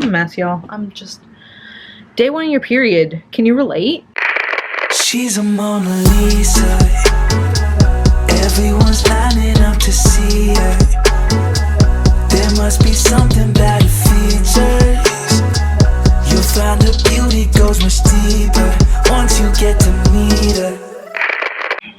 I'm a mess, y'all. I'm just day 1 of your period. Can you relate? She's a Mona Lisa. Everyone's lining up to see her. There must be something about her features. You'll find the beauty goes much deeper once you get to meet her.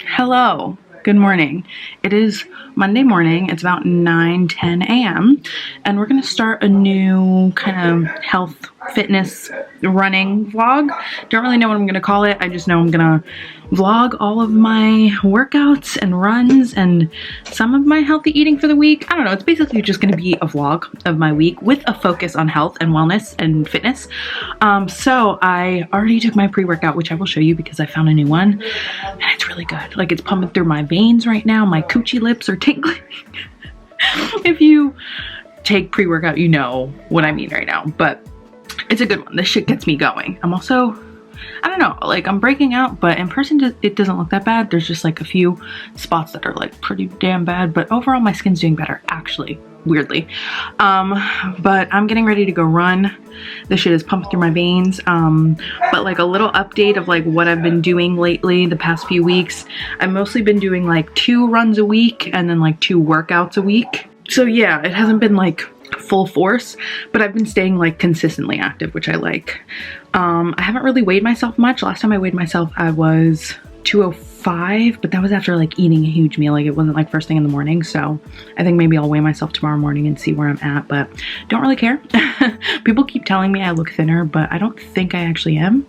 Hello. Good morning. It is Monday morning. It's about 9-10 a.m. and we're going to start a new kind of health, fitness, running vlog. Don't really know what I'm going to call it. I just know I'm going to vlog all of my workouts and runs and some of my healthy eating for the week. I don't know. It's basically just going to be a vlog of my week with a focus on health and wellness and fitness. So I already took my pre-workout, which I will show you because I found a new one and it's really good. Like, it's pumping through my veins right now. My coochie lips are tingling. If you take pre-workout, you know what I mean right now, but it's a good one. This shit gets me going. I'm also, I don't know, like, I'm breaking out, but in person it doesn't look that bad. There's just like a few spots that are like pretty damn bad, but overall my skin's doing better, actually, weirdly. But I'm getting ready to go run. This shit is pumping through my veins. But like a little update of like what I've been doing lately the past few weeks. I've mostly been doing like 2 runs a week and then like 2 workouts a week. So yeah, it hasn't been like full force, but I've been staying like consistently active, which I like. I haven't really weighed myself much. Last time I weighed myself, I was 205, but that was after like eating a huge meal. Like, it wasn't like first thing in the morning. So I think maybe I'll weigh myself tomorrow morning and see where I'm at, but don't really care. People keep telling me I look thinner, but I don't think I actually am.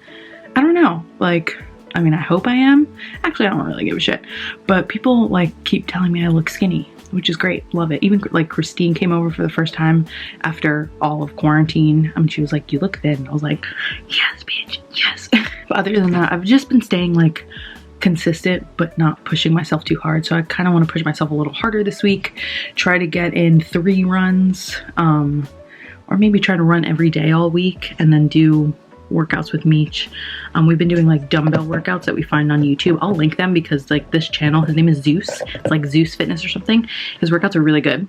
I don't know. Like, I mean, I hope I am. Actually, I don't really give a shit, but people like keep telling me I look skinny, which is great. Love it. Even like Christine came over for the first time after all of quarantine. She was like, "You look thin." I was like, "Yes, bitch, yes." But other than that, I've just been staying like consistent, but not pushing myself too hard. So I kind of want to push myself a little harder this week. Try to get in 3 runs, or maybe try to run every day all week and then do workouts with Meech. We've been doing like dumbbell workouts that we find on YouTube. I'll link them because like this channel, his name is Zeus. It's like Zeus Fitness or something. His workouts are really good.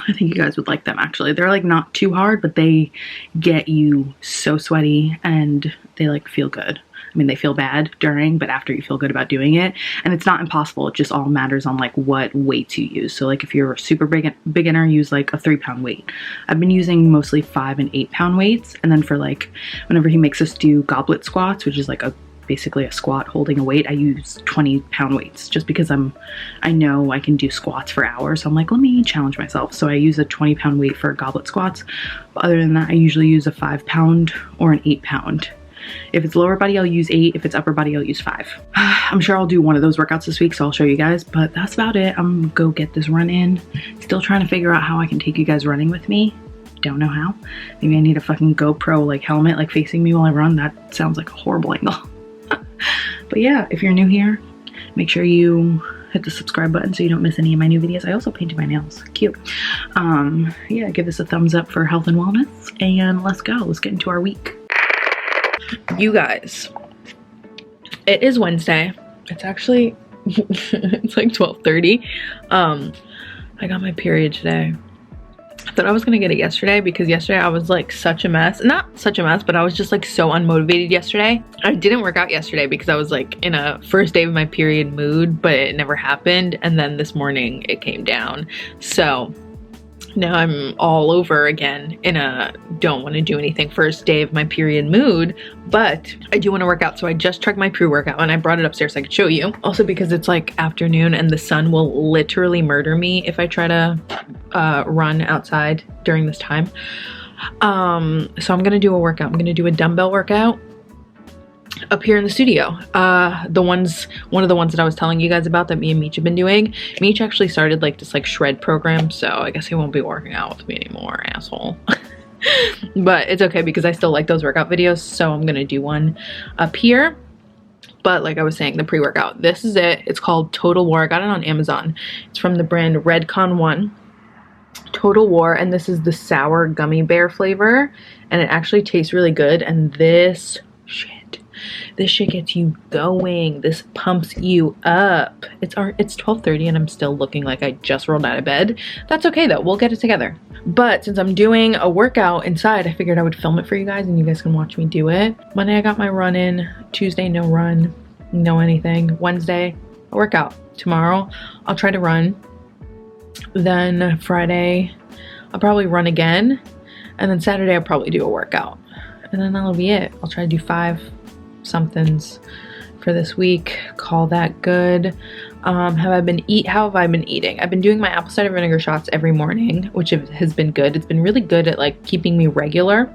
I think you guys would like them actually. They're like not too hard, but they get you so sweaty and they like feel good. I mean, they feel bad during, but after you feel good about doing it. And it's not impossible. It just all matters on like what weights you use. So like if you're a super beginner, use like a 3-pound weight. I've been using mostly 5 and 8-pound weights. And then for like, whenever he makes us do goblet squats, which is like basically a squat holding a weight, I use 20-pound weights just because I know I can do squats for hours. So I'm like, let me challenge myself. So I use a 20-pound weight for goblet squats. But other than that, I usually use a 5-pound or an 8-pound. If it's lower body, I'll use 8. If it's upper body, I'll use 5. I'm sure I'll do one of those workouts this week, so I'll show you guys, but that's about it. I'm gonna go get this run in. Still trying to figure out how I can take you guys running with me. Don't know how. Maybe I need a fucking GoPro like helmet like facing me while I run. That sounds like a horrible angle. But yeah, if you're new here, make sure you hit the subscribe button so you don't miss any of my new videos. I also painted my nails. Cute. Yeah, give this a thumbs up for health and wellness, and let's go. Let's get into our week. You guys, it is Wednesday. It's actually it's like 12:30. I got my period today. I thought I was gonna get it yesterday because yesterday I was like such a mess. Not such a mess, but I was just like so unmotivated yesterday. I didn't work out yesterday because I was like in a first day of my period mood, but it never happened. And then this morning it came down. So now I'm all over again in a don't want to do anything first day of my period mood, but I do want to work out. So I just tried my pre-workout and I brought it upstairs so I could show you. Also because it's like afternoon and the sun will literally murder me if I try to run outside during this time. So I'm gonna do a workout. I'm gonna do a dumbbell workout up here in the studio. One of the ones that I was telling you guys about that me and Meech have been doing. Meech actually started like this like shred program, so I guess he won't be working out with me anymore, asshole. But it's okay because I still like those workout videos, so I'm gonna do one up here. But like I was saying, the pre-workout, this is it. It's called Total War. I got it on Amazon. It's from the brand Redcon One. Total War, and this is the sour gummy bear flavor, and it actually tastes really good. And this shit gets you going. This pumps you up. It's 12:30 and I'm still looking like I just rolled out of bed. That's okay though, we'll get it together. But since I'm doing a workout inside, I figured I would film it for you guys and you guys can watch me do it. Monday I got my run in, Tuesday no run, no anything. Wednesday a workout. Tomorrow I'll try to run. Then Friday I'll probably run again. And then Saturday I'll probably do a workout. And then that'll be it. I'll try to do 5 somethings for this week. Call that good. How have I been eating? I've been doing my apple cider vinegar shots every morning, which has been good. It's been really good at like keeping me regular.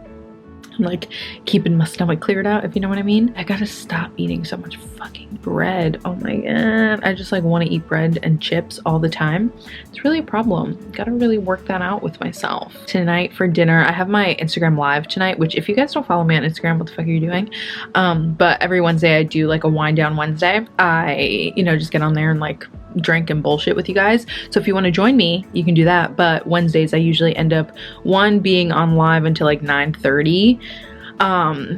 Like keeping my stomach cleared out, if you know what I mean. I gotta stop eating so much fucking bread. Oh my god. I just like want to eat bread and chips all the time. It's really a problem. Gotta really work that out with myself. Tonight for dinner, I have my Instagram live tonight, which if you guys don't follow me on Instagram, what the fuck are you doing? But every Wednesday I do like a wind down Wednesday. I, just get on there and like drink and bullshit with you guys. So if you want to join me, you can do that. But Wednesdays I usually end up being on live until like 9:30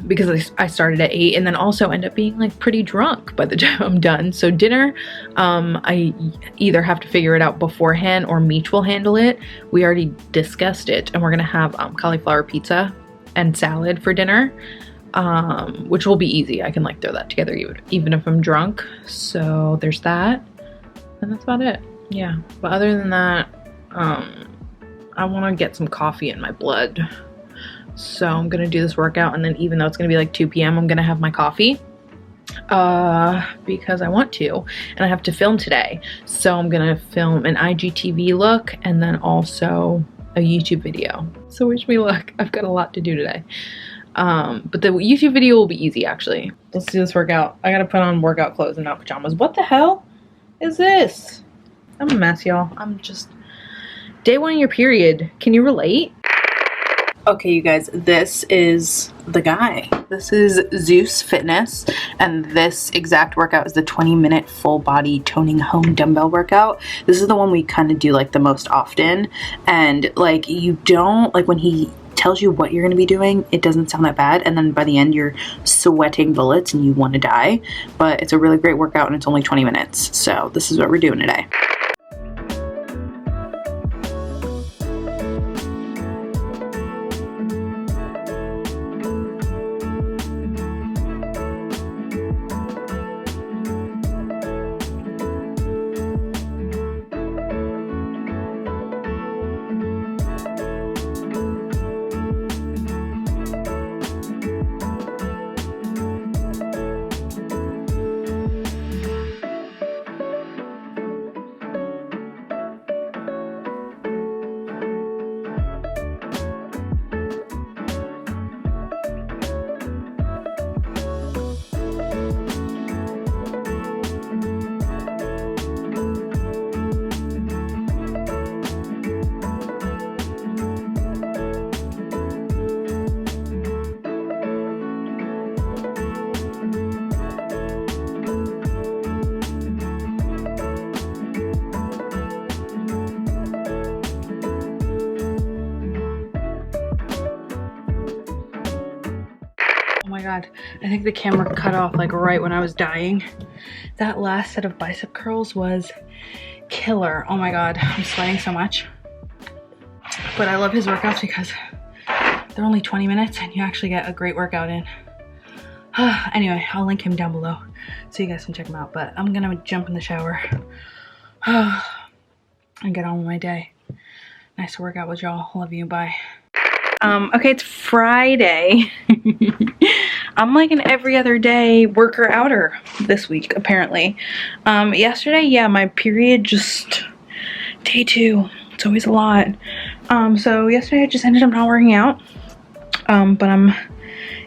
because I started at 8, and then also end up being like pretty drunk by the time I'm done. So dinner, I either have to figure it out beforehand or Meech will handle it. We already discussed it, and we're gonna have cauliflower pizza and salad for dinner, which will be easy. I can like throw that together even if I'm drunk. So there's that. And that's about it. Yeah. But other than that, I want to get some coffee in my blood. So I'm going to do this workout. And then even though it's going to be like 2 p.m., I'm going to have my coffee. Because I want to. And I have to film today. So I'm going to film an IGTV look and then also a YouTube video. So wish me luck. I've got a lot to do today. But the YouTube video will be easy actually. Let's do this workout. I got to put on workout clothes and not pajamas. What the hell is this? I'm a mess, y'all. I'm just day 1 of your period. Can you relate? Okay, you guys, this is the guy. This is Zeus Fitness, and this exact workout is the 20-minute full body toning home dumbbell workout. This is the one we kind of do like the most often, and like you don't like when he tells you what you're going to be doing, it doesn't sound that bad, and then by the end you're sweating bullets and you want to die. But it's a really great workout and it's only 20 minutes, so this is what we're doing today. Oh my god, I think the camera cut off like right when I was dying. That last set of bicep curls was killer. Oh my god, I'm sweating so much. But I love his workouts because they're only 20 minutes and you actually get a great workout in. Anyway, I'll link him down below so you guys can check him out. But I'm gonna jump in the shower and get on with my day. Nice to work out with y'all. Love you. Bye. Okay, it's Friday. I'm like an every other day worker outer this week, apparently. Yesterday, yeah, my period just day 2. It's always a lot. So yesterday I just ended up not working out. But I'm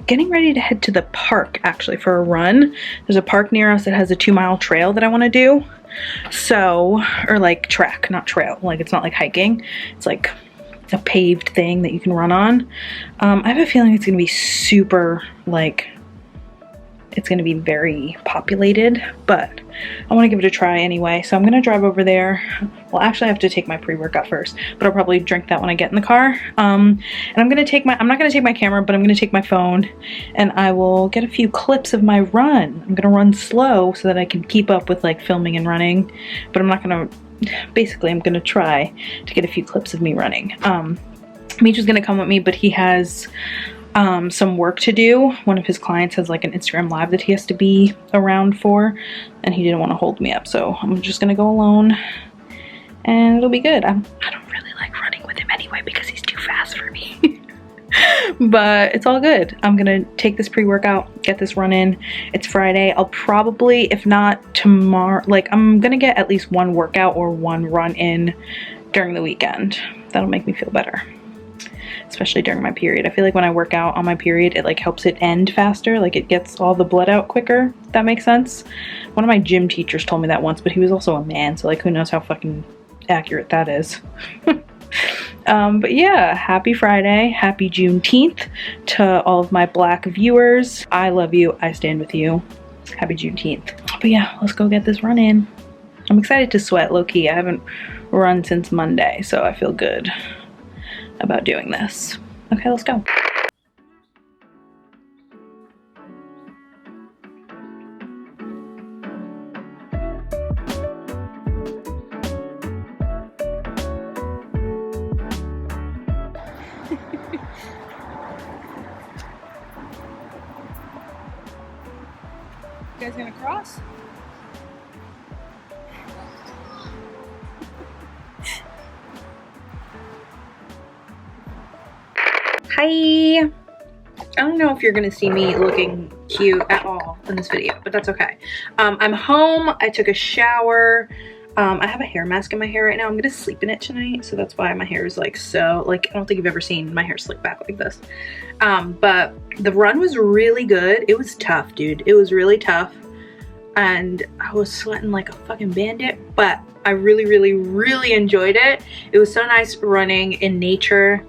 getting ready to head to the park actually for a run. There's a park near us that has a 2-mile trail that I want to do. So, or like track, not trail. Like it's not like hiking. It's like a paved thing that you can run on. I have a feeling it's gonna be super, like, it's gonna be very populated, but I want to give it a try anyway. So I'm gonna drive over there. Well, actually I have to take my pre-workout first, but I'll probably drink that when I get in the car. And I'm not gonna take my camera, but I'm gonna take my phone and I will get a few clips of my run. I'm gonna run slow so that I can keep up with like filming and running, but I'm not gonna, basically I'm gonna try to get a few clips of me running. Mitch is gonna come with me, but he has some work to do. One of his clients has like an Instagram live that he has to be around for, and he didn't want to hold me up, so I'm just gonna go alone and it'll be good. I don't really like running with him anyway because he's too fast for me. But it's all good. I'm gonna take this pre-workout, get this run in. It's Friday. I'll probably, if not tomorrow, like I'm gonna get at least one workout or one run in during the weekend. That'll make me feel better, especially during my period. I feel like when I work out on my period, it like helps it end faster. Like it gets all the blood out quicker, if that makes sense. One of my gym teachers told me that once, but he was also a man, so like who knows how fucking accurate that is. But yeah, happy Friday, happy Juneteenth to all of my Black viewers. I love you, I stand with you. Happy Juneteenth. But yeah, let's go get this run in. I'm excited to sweat, low-key. I haven't run since Monday, so I feel good about doing this. Okay, let's go. You guys gonna cross? Hi! I don't know if you're gonna see me looking cute at all in this video, but that's okay. I'm home, I took a shower. I have a hair mask in my hair right now. I'm gonna sleep in it tonight, so that's why my hair is like so, like, I don't think you've ever seen my hair slick back like this. But the run was really good. It was tough, dude. It was really tough. And I was sweating like a fucking bandit, but I really, really, really enjoyed it. It was so nice running in nature,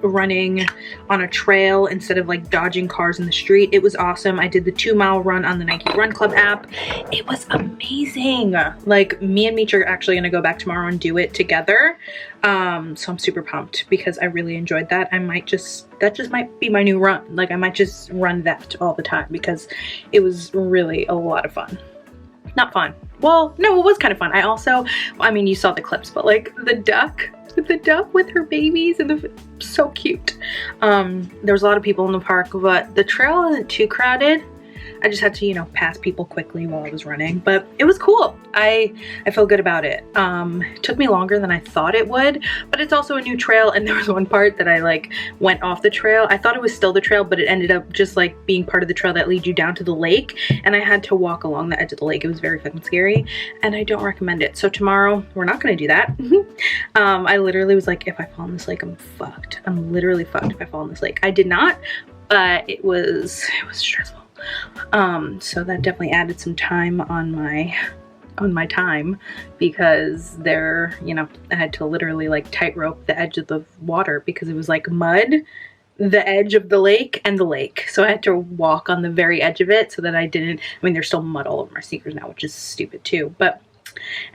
running on a trail instead of like dodging cars in the street. It was awesome. I did the 2-mile run on the Nike Run Club app. It was amazing. Like me and Meech are actually gonna go back tomorrow and do it together. So I'm super pumped because I really enjoyed that. That just might be my new run. Like I might just run that all the time because it was really a lot of fun. Not fun. Well, no, it was kind of fun. I mean, you saw the clips, but like the duck with her babies and so cute. There was a lot of people in the park, but the trail isn't too crowded. I just had to, you know, pass people quickly while I was running, but it was cool. I feel good about it. It took me longer than I thought it would, but it's also a new trail, and there was one part that I like went off the trail. I thought it was still the trail, but it ended up just like being part of the trail that leads you down to the lake, and I had to walk along the edge of the lake. It was very fucking scary, and I don't recommend it. So tomorrow, we're not gonna do that. I literally was like, if I fall in this lake, I'm fucked. I'm literally fucked if I fall in this lake. I did not, but it was stressful. So that definitely added some time on my time because there, you know, I had to literally like tightrope the edge of the water because it was like mud, the edge of the lake and the lake. So I had to walk on the very edge of it so that I mean, there's still mud all over my sneakers now, which is stupid too. But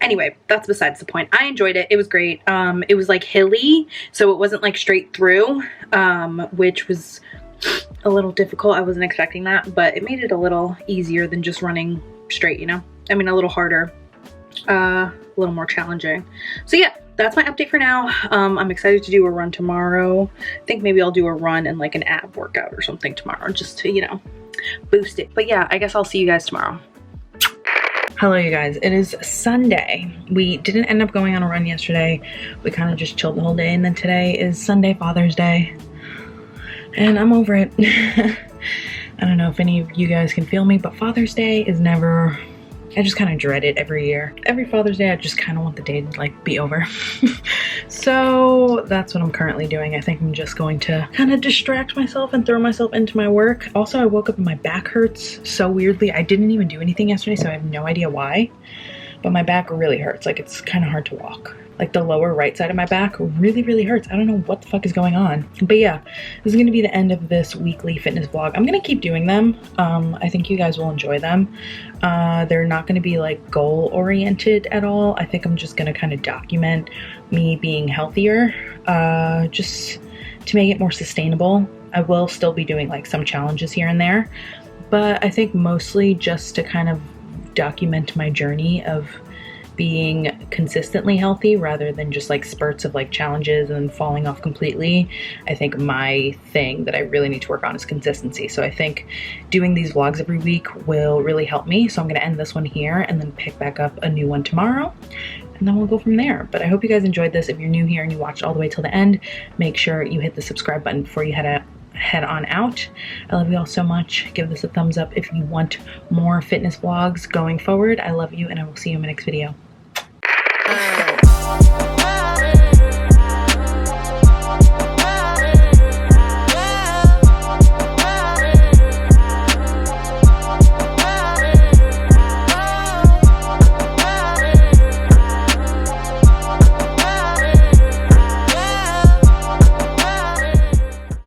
anyway, that's besides the point. I enjoyed it. It was great. It was like hilly, so it wasn't like straight through, which was a little difficult. I wasn't expecting that, but it made it a little easier than just running straight, you know? I mean, a little harder, a little more challenging. So yeah, that's my update for now. I'm excited to do a run tomorrow. I think maybe I'll do a run and like an ab workout or something tomorrow just to, you know, boost it. But yeah, I guess I'll see you guys tomorrow. Hello you guys, it is Sunday. We didn't end up going on a run yesterday. We kind of just chilled the whole day, and then today is Sunday, Father's Day. And I'm over it. I don't know if any of you guys can feel me, but Father's Day is never, I just kind of dread it every year. Every Father's Day, I just kind of want the day to like be over. So that's what I'm currently doing. I think I'm just going to kind of distract myself and throw myself into my work. Also, I woke up and my back hurts so weirdly. I didn't even do anything yesterday, so I have no idea why. But my back really hurts. Like it's kind of hard to walk. Like the lower right side of my back really, really hurts. I don't know what the fuck is going on. But yeah, this is going to be the end of this weekly fitness vlog. I'm going to keep doing them. I think you guys will enjoy them. They're not going to be like goal oriented at all. I think I'm just going to kind of document me being healthier, just to make it more sustainable. I will still be doing like some challenges here and there, but I think mostly just to kind of document my journey of being consistently healthy rather than just like spurts of like challenges and falling off completely. I think my thing that I really need to work on is consistency. So I think doing these vlogs every week will really help me. So I'm going to end this one here and then pick back up a new one tomorrow, and then we'll go from there. But I hope you guys enjoyed this. If you're new here and you watched all the way till the end, make sure you hit the subscribe button before you head on out. I love you all so much. Give this a thumbs up if you want more fitness vlogs going forward. I love you, and I will see you in my next video.